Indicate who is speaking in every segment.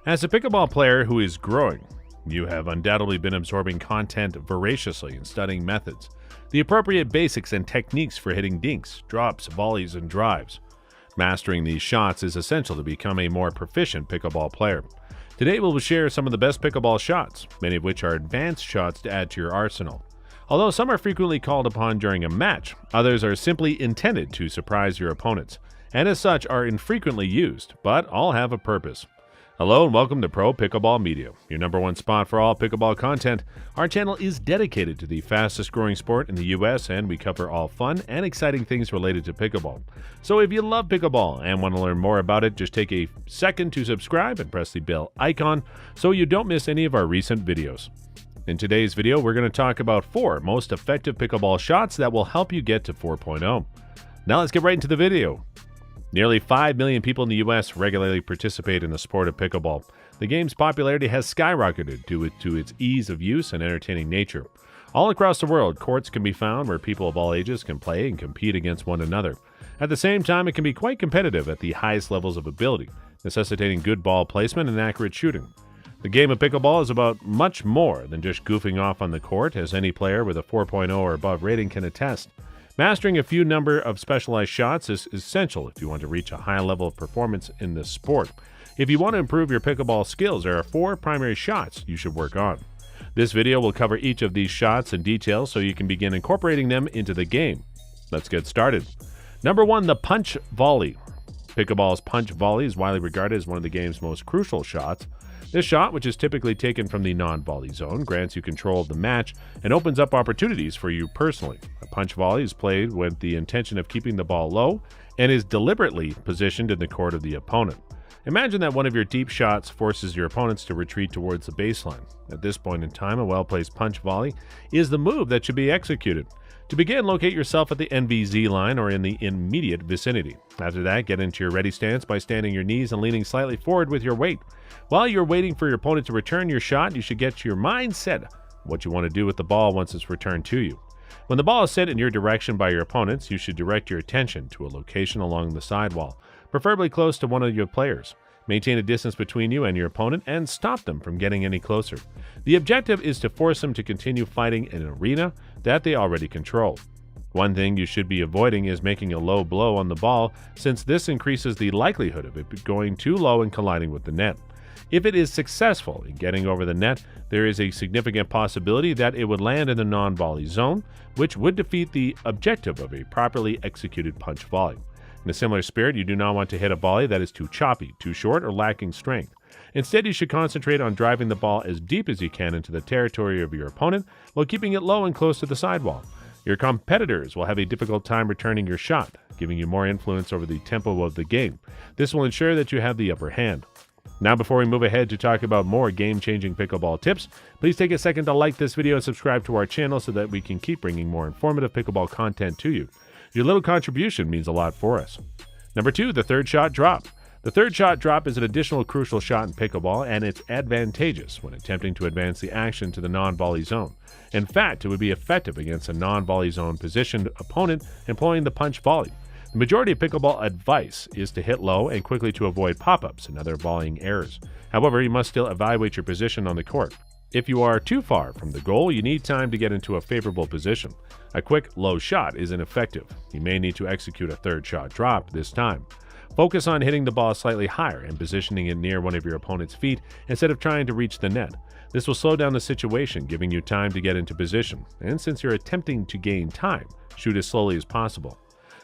Speaker 1: As a pickleball player who is growing, you have undoubtedly been absorbing content voraciously and studying methods, the appropriate basics and techniques for hitting dinks, drops, volleys, and drives. Mastering these shots is essential to become a more proficient pickleball player. Today we will share some of the best pickleball shots, many of which are advanced shots to add to your arsenal. Although some are frequently called upon during a match, others are simply intended to surprise your opponents, and as such are infrequently used, but all have a purpose. Hello and welcome to Pro Pickleball Media, your number one spot for all pickleball content. Our channel is dedicated to the fastest growing sport in the US, and we cover all fun and exciting things related to pickleball. So if you love pickleball and want to learn more about it, just take a second to subscribe and press the bell icon so you don't miss any of our recent videos. In today's video, we're going to talk about 4 most effective pickleball shots that will help you get to 4.0. Now let's get right into the video. Nearly 5 million people in the U.S. regularly participate in the sport of pickleball. The game's popularity has skyrocketed due to its ease of use and entertaining nature. All across the world, courts can be found where people of all ages can play and compete against one another. At the same time, it can be quite competitive at the highest levels of ability, necessitating good ball placement and accurate shooting. The game of pickleball is about much more than just goofing off on the court, as any player with a 4.0 or above rating can attest. Mastering a few number of specialized shots is essential if you want to reach a high level of performance in this sport. If you want to improve your pickleball skills, there are 4 primary shots you should work on. This video will cover each of these shots in detail so you can begin incorporating them into the game. Let's get started. Number 1, the punch volley. Pickleball's punch volley is widely regarded as one of the game's most crucial shots. This shot, which is typically taken from the non-volley zone, grants you control of the match and opens up opportunities for you personally. A punch volley is played with the intention of keeping the ball low and is deliberately positioned in the court of the opponent. Imagine that one of your deep shots forces your opponents to retreat towards the baseline. At this point in time, a well-placed punch volley is the move that should be executed. To begin, locate yourself at the NVZ line or in the immediate vicinity. After that, get into your ready stance by standing your knees and leaning slightly forward with your weight. While you're waiting for your opponent to return your shot, you should get your mind set what you want to do with the ball once it's returned to you. When the ball is set in your direction by your opponents, you should direct your attention to a location along the sidewall, preferably close to one of your players. Maintain a distance between you and your opponent and stop them from getting any closer. The objective is to force them to continue fighting in an arena that they already control. One thing you should be avoiding is making a low blow on the ball, since this increases the likelihood of it going too low and colliding with the net. If it is successful in getting over the net, there is a significant possibility that it would land in the non-volley zone, which would defeat the objective of a properly executed punch volley. In a similar spirit, you do not want to hit a volley that is too choppy, too short, or lacking strength. Instead, you should concentrate on driving the ball as deep as you can into the territory of your opponent while keeping it low and close to the sidewall. Your competitors will have a difficult time returning your shot, giving you more influence over the tempo of the game. This will ensure that you have the upper hand. Now, before we move ahead to talk about more game-changing pickleball tips, please take a second to like this video and subscribe to our channel so that we can keep bringing more informative pickleball content to you. Your little contribution means a lot for us. Number 2, the third shot drop. The third shot drop is an additional crucial shot in pickleball, and it's advantageous when attempting to advance the action to the non-volley zone. In fact, it would be effective against a non-volley zone positioned opponent employing the punch volley. The majority of pickleball advice is to hit low and quickly to avoid pop-ups and other volleying errors. However, you must still evaluate your position on the court. If you are too far from the goal, you need time to get into a favorable position. A quick, low shot is ineffective. You may need to execute a third shot drop this time. Focus on hitting the ball slightly higher and positioning it near one of your opponent's feet instead of trying to reach the net. This will slow down the situation, giving you time to get into position. And since you're attempting to gain time, shoot as slowly as possible.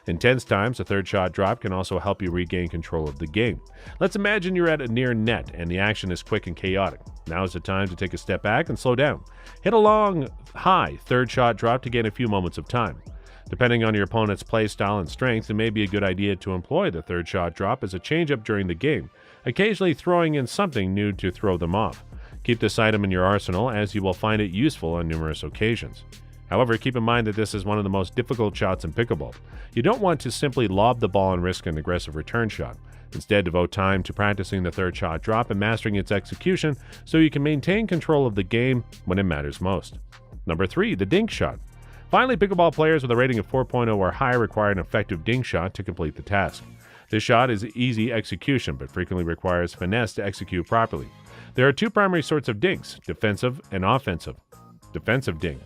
Speaker 1: In tense times, a third shot drop can also help you regain control of the game. Let's imagine you're at a near net and the action is quick and chaotic. Now is the time to take a step back and slow down. Hit a long, high third shot drop to gain a few moments of time. Depending on your opponent's play style and strength, it may be a good idea to employ the third shot drop as a change-up during the game, occasionally throwing in something new to throw them off. Keep this item in your arsenal, as you will find it useful on numerous occasions. However, keep in mind that this is one of the most difficult shots in pickleball. You don't want to simply lob the ball and risk an aggressive return shot. Instead, devote time to practicing the third shot drop and mastering its execution so you can maintain control of the game when it matters most. Number 3, the Dink Shot. Finally, pickleball players with a rating of 4.0 or higher require an effective dink shot to complete the task. This shot is easy execution, but frequently requires finesse to execute properly. There are two primary sorts of dinks, defensive and offensive. Defensive dink.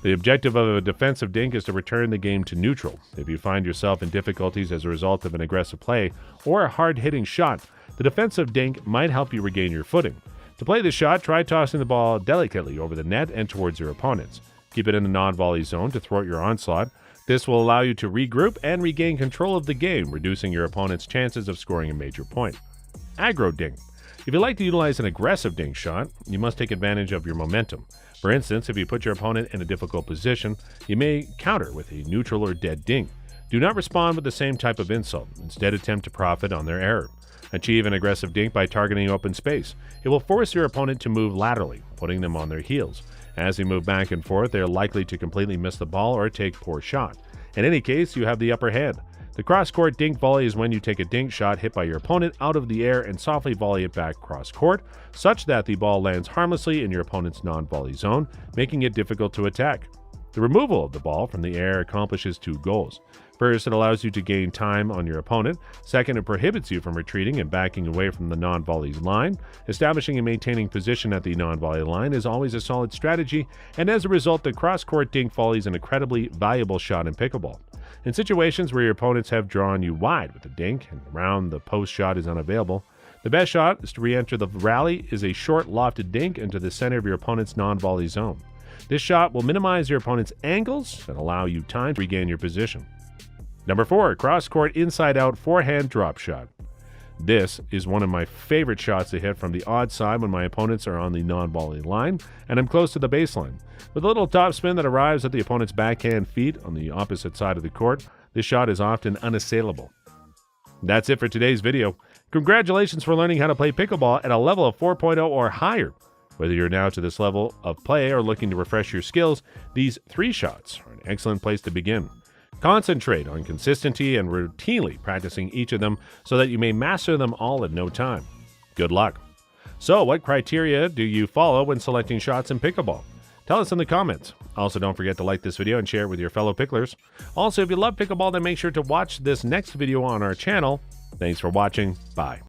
Speaker 1: The objective of a defensive dink is to return the game to neutral. If you find yourself in difficulties as a result of an aggressive play or a hard-hitting shot, the defensive dink might help you regain your footing. To play this shot, try tossing the ball delicately over the net and towards your opponents. Keep it in the non-volley zone to thwart your onslaught. This will allow you to regroup and regain control of the game, reducing your opponent's chances of scoring a major point. Aggro Dink. If you like to utilize an aggressive dink shot, you must take advantage of your momentum. For instance, if you put your opponent in a difficult position, you may counter with a neutral or dead dink. Do not respond with the same type of insult. Instead, attempt to profit on their error. Achieve an aggressive dink by targeting open space. It will force your opponent to move laterally, putting them on their heels. As they move back and forth, they are likely to completely miss the ball or take poor shot. In any case, you have the upper hand. The cross-court dink volley is when you take a dink shot hit by your opponent out of the air and softly volley it back cross-court, such that the ball lands harmlessly in your opponent's non-volley zone, making it difficult to attack. The removal of the ball from the air accomplishes two goals. First, it allows you to gain time on your opponent. Second, it prohibits you from retreating and backing away from the non-volley line. Establishing and maintaining position at the non-volley line is always a solid strategy, and as a result, the cross-court dink volley is an incredibly valuable shot in pickleball. In situations where your opponents have drawn you wide with a dink and around the post shot is unavailable, the best shot is to re-enter the rally is a short lofted dink into the center of your opponent's non-volley zone. This shot will minimize your opponent's angles and allow you time to regain your position. Number 4, Crosscourt Inside Out forehand drop shot. This is one of my favorite shots to hit from the odd side when my opponents are on the non-volley line and I'm close to the baseline. With a little topspin that arrives at the opponent's backhand feet on the opposite side of the court, this shot is often unassailable. That's it for today's video. Congratulations for learning how to play pickleball at a level of 4.0 or higher. Whether you're now to this level of play or looking to refresh your skills, these 3 shots are an excellent place to begin. Concentrate on consistency and routinely practicing each of them so that you may master them all in no time. Good luck. So, what criteria do you follow when selecting shots in pickleball? Tell us in the comments. Also, don't forget to like this video and share it with your fellow picklers. Also, if you love pickleball, then make sure to watch this next video on our channel. Thanks for watching. Bye.